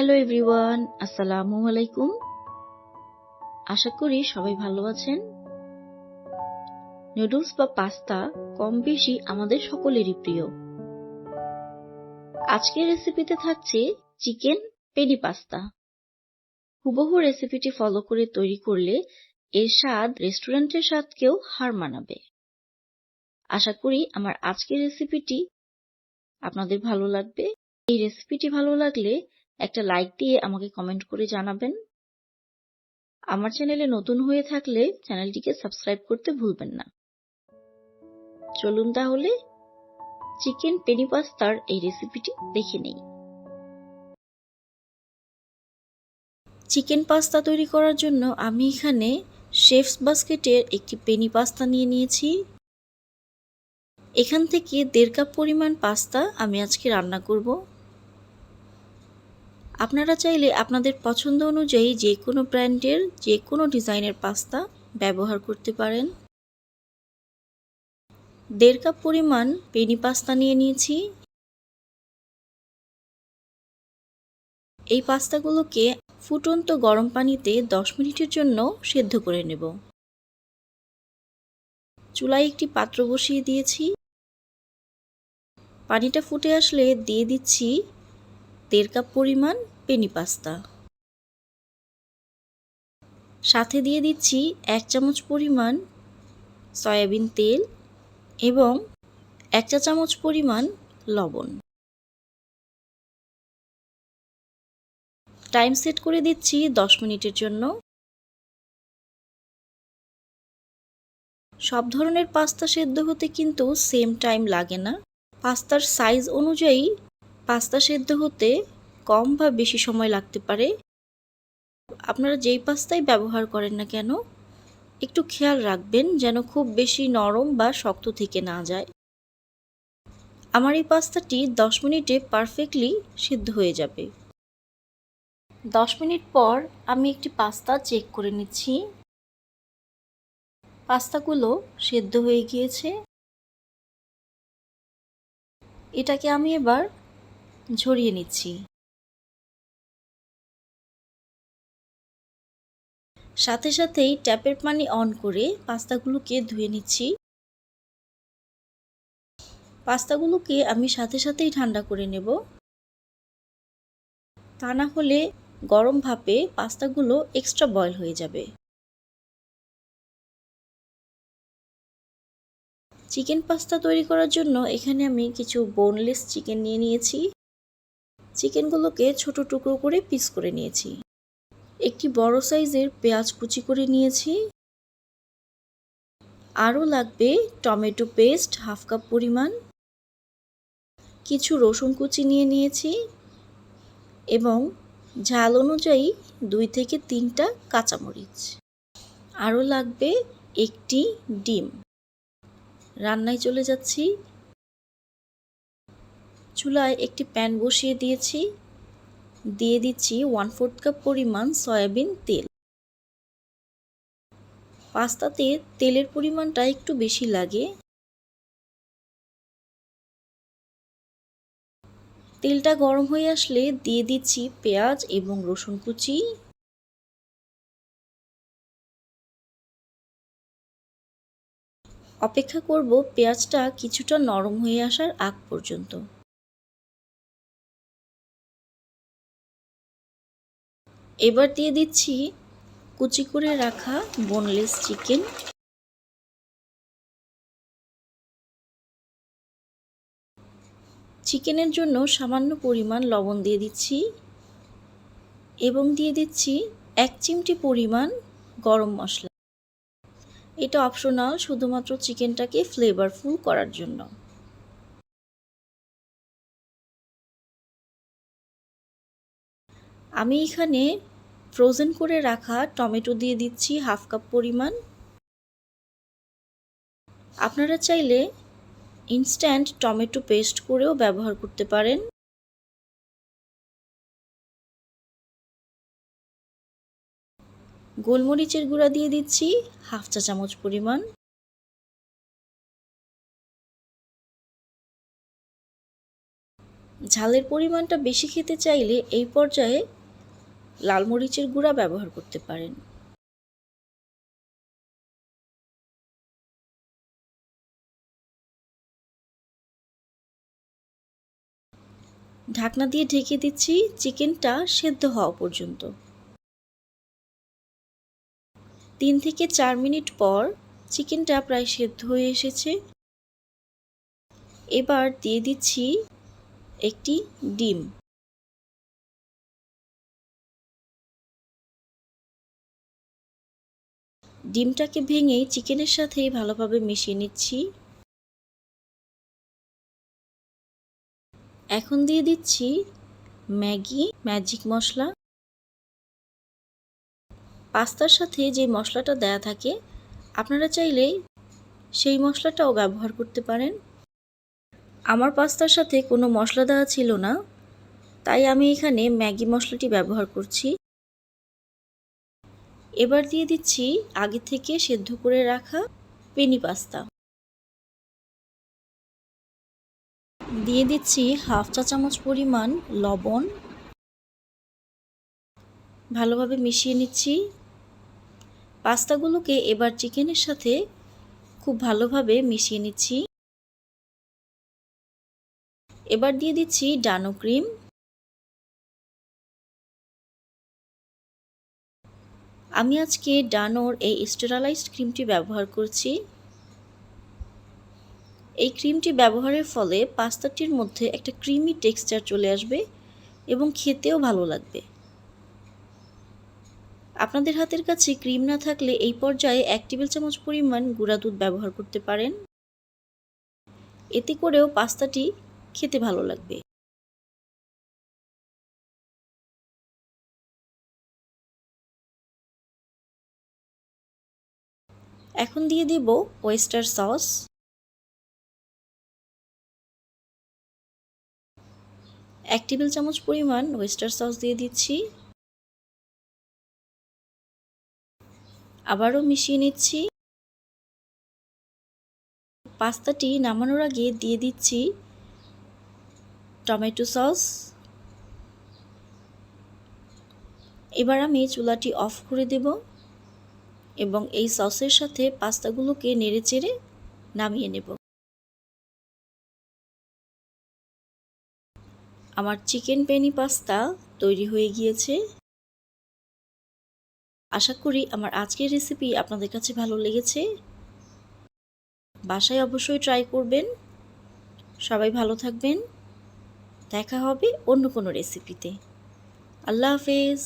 Hello everyone, আসসালামু আলাইকুম। আশা করি সবাই ভালো আছেন। নুডলস বা পাস্তা কম বেশি আমাদের সকলেরই প্রিয়। আজকের রেসিপিতে থাকছে চিকেন পেনি পাস্তা। হুবহু রেসিপিটি ফলো করে তৈরি করলে এর স্বাদ রেস্টুরেন্টের স্বাদকেও হার মানাবে। আশা করি আমার আজকের রেসিপিটি আপনাদের ভালো লাগবে। এই রেসিপিটি ভালো লাগলে একটা লাইক দিয়ে আমাকে কমেন্ট করে জানাবেন। আমার চ্যানেলে নতুন হয়ে থাকলে চ্যানেলটিকে সাবস্ক্রাইব করতে ভুলবেন না। চলুন তাহলে চিকেন পেনি পাস্তার এই রেসিপিটি দেখে নেই। চিকেন পাস্তা তৈরি করার জন্য আমি এখানে শেফস বাস্কেটের একটি পেনি পাস্তা নিয়ে নিয়েছি। এখান থেকে 1.5 কাপ পরিমাণ পাস্তা আমি আজকে রান্না করব। আপনারা চাইলে আপনাদের পছন্দ অনুযায়ী যে কোনো ব্র্যান্ডের যে কোনো ডিজাইনের পাস্তা ব্যবহার করতে পারেন। 1.5 কাপ পরিমাণ পেনি পাস্তা নিয়ে নিয়েছি। এই পাস্তাগুলোকে ফুটন্ত গরম পানিতে 10 মিনিটের জন্য সেদ্ধ করে নেব। চুলায় একটি পাত্র বসিয়ে দিয়েছি। পানিটা ফুটে আসলে দিয়ে দিচ্ছি 1.5 কাপ পরিমাণ পেনি পাস্তা। সাথে দিয়ে দিচ্ছি 1 চামচ পরিমাণ সয়াবিন তেল এবং 1 চা চামচ পরিমাণ লবণ। টাইম সেট করে দিচ্ছি 10 মিনিটের জন্য। সব ধরনের পাস্তা সেদ্ধ হতে কিন্তু সেম টাইম লাগে না। পাস্তার সাইজ অনুযায়ী পাস্তা সেদ্ধ হতে কম বা বেশি সময় লাগতে পারে। আপনারা যেই পাস্তাই ব্যবহার করেন না কেন একটু খেয়াল রাখবেন যেন খুব বেশি নরম বা শক্ত থেকে না যায়। আমার এই পাস্তাটি 10 মিনিটে পারফেক্টলি সিদ্ধ হয়ে যাবে। 10 মিনিট পর আমি একটি পাস্তা চেক করে নিচ্ছি। পাস্তাগুলো সেদ্ধ হয়ে গিয়েছে। এটাকে আমি এবার ঝরিয়ে নিচ্ছি। সাথে সাথেই ট্যাপের পানি অন করে পাস্তাগুলোকে ধুয়ে নিচ্ছি। পাস্তাগুলোকে আমি সাথে সাথেই ঠান্ডা করে নেব, তা না হলে গরম ভাপে পাস্তাগুলো এক্সট্রা বয়েল হয়ে যাবে। চিকেন পাস্তা তৈরি করার জন্য এখানে আমি কিছু বোনলেস চিকেন নিয়ে নিয়েছি। চিকেনগুলোকে ছোট টুকরো করে পিস করে নিয়েছি। একটি বড় সাইজের পেঁয়াজ কুচি করে নিয়েছি। আরও লাগবে টমেটো পেস্ট 1/2 কাপ পরিমাণ, কিছু রসুন কুচি নিয়ে নিয়েছি এবং ঝাল অনুযায়ী 2 থেকে 3টা কাঁচামরিচ। আরও লাগবে একটি ডিম। রান্নায় চলে যাচ্ছি। চুলায় একটি প্যান বসিয়ে দিয়েছি। দিয়ে দিচ্ছি 1/4 কাপ পরিমাণ সয়াবিন তেল। পাস্তাতে তেলের পরিমাণটা একটু বেশি লাগে। তেলটা গরম হয়ে আসলে দিয়ে দিচ্ছি পেঁয়াজ এবং রসুন কুচি। অপেক্ষা করব পেঁয়াজটা কিছুটা নরম হয়ে আসার আগ পর্যন্ত। এবার দিয়ে দিচ্ছি কুচি করে রাখা বোনলেস চিকেন। চিকেনের জন্য সামান্য পরিমাণ লবণ দিয়ে দিচ্ছি এবং দিয়ে দিচ্ছি 1 চিমটি পরিমাণ গরম মশলা। এটা অপশনাল, শুধুমাত্র চিকেনটাকে ফ্লেভারফুল করার জন্য। আমি এখানে ফ্রোজেন করে রাখা টমেটো দিয়ে দিচ্ছি 1/2 কাপ পরিমাণ। আপনারা চাইলে ইনস্ট্যান্ট টমেটো পেস্ট করেও ব্যবহার করতে পারেন। গোলমরিচের গুঁড়া দিয়ে দিচ্ছি 1/2 চা চামচ পরিমাণ। ঝালের পরিমাণটা বেশি খেতে চাইলে এই পর্যায়ে লাল মরিচের গুঁড়া ব্যবহার করতে পারেন। ঢাকনা দিয়ে ঢেকে দিচ্ছি চিকেনটা সেদ্ধ হওয়া পর্যন্ত। 3 থেকে 4 মিনিট পর চিকেনটা প্রায় সেদ্ধ হয়ে এসেছে। এবার দিয়ে দিচ্ছি একটি ডিম। ডিমটাকে ভেঙে চিকেনের সাথে ভালোভাবে মিশিয়ে নিচ্ছি। এখন দিয়ে দিচ্ছি ম্যাগি ম্যাজিক মশলা। পাস্তার সাথে যে মশলাটা দেয়া থাকে আপনারা চাইলে সেই মশলাটাও ব্যবহার করতে পারেন। আমার পাস্তার সাথে কোনো মশলা দেওয়া ছিল না, তাই আমি এখানে ম্যাগি মশলাটি ব্যবহার করছি। এবার দিয়ে দিচ্ছি আগে থেকে সেদ্ধ করে রাখা পেনি পাস্তা। দিয়ে দিচ্ছি হাফ চা চামচ পরিমাণ লবণ। ভালোভাবে মিশিয়ে নিচ্ছি। পাস্তাগুলোকে এবার চিকেনের সাথে খুব ভালোভাবে মিশিয়ে নিচ্ছি। এবার দিয়ে দিচ্ছি ডানো ক্রিম। আমি আজকে ডানোর এই স্টেরালাইজড ক্রিমটি ব্যবহার করছি। এই ক্রিমটি ব্যবহারের ফলে পাস্তাটির মধ্যে একটা ক্রিমি টেক্সচার চলে আসবে এবং খেতেও ভালো লাগবে। আপনাদের হাতের কাছে ক্রিম না থাকলে এই পর্যায়ে 1 টেবিল চামচ পরিমাণ গুঁড়া দুধ ব্যবহার করতে পারেন। এতে করেও পাস্তাটি খেতে ভালো লাগবে। এখন দিয়ে দিব ওয়েস্টার সস। 1 টেবিল চামচ পরিমাণ ওয়েস্টার সস দিয়ে দিচ্ছি। আবারও মিশিয়ে নিচ্ছি। পাস্তাটি নামানোর আগে দিয়ে দিচ্ছি টমেটো সস। এবার আমি চুলাটি অফ করে দেব এবং এই সসের সাথে পাস্তাগুলোকে নেড়েচেড়ে নামিয়ে নেব। আমার চিকেন পেনি পাস্তা তৈরি হয়ে গিয়েছে। আশা করি আমার আজকের রেসিপি আপনাদের কাছে ভালো লেগেছে। বাসায় অবশ্যই ট্রাই করবেন। সবাই ভালো থাকবেন। দেখা হবে অন্য কোনো রেসিপিতে। আল্লাহ হাফেজ।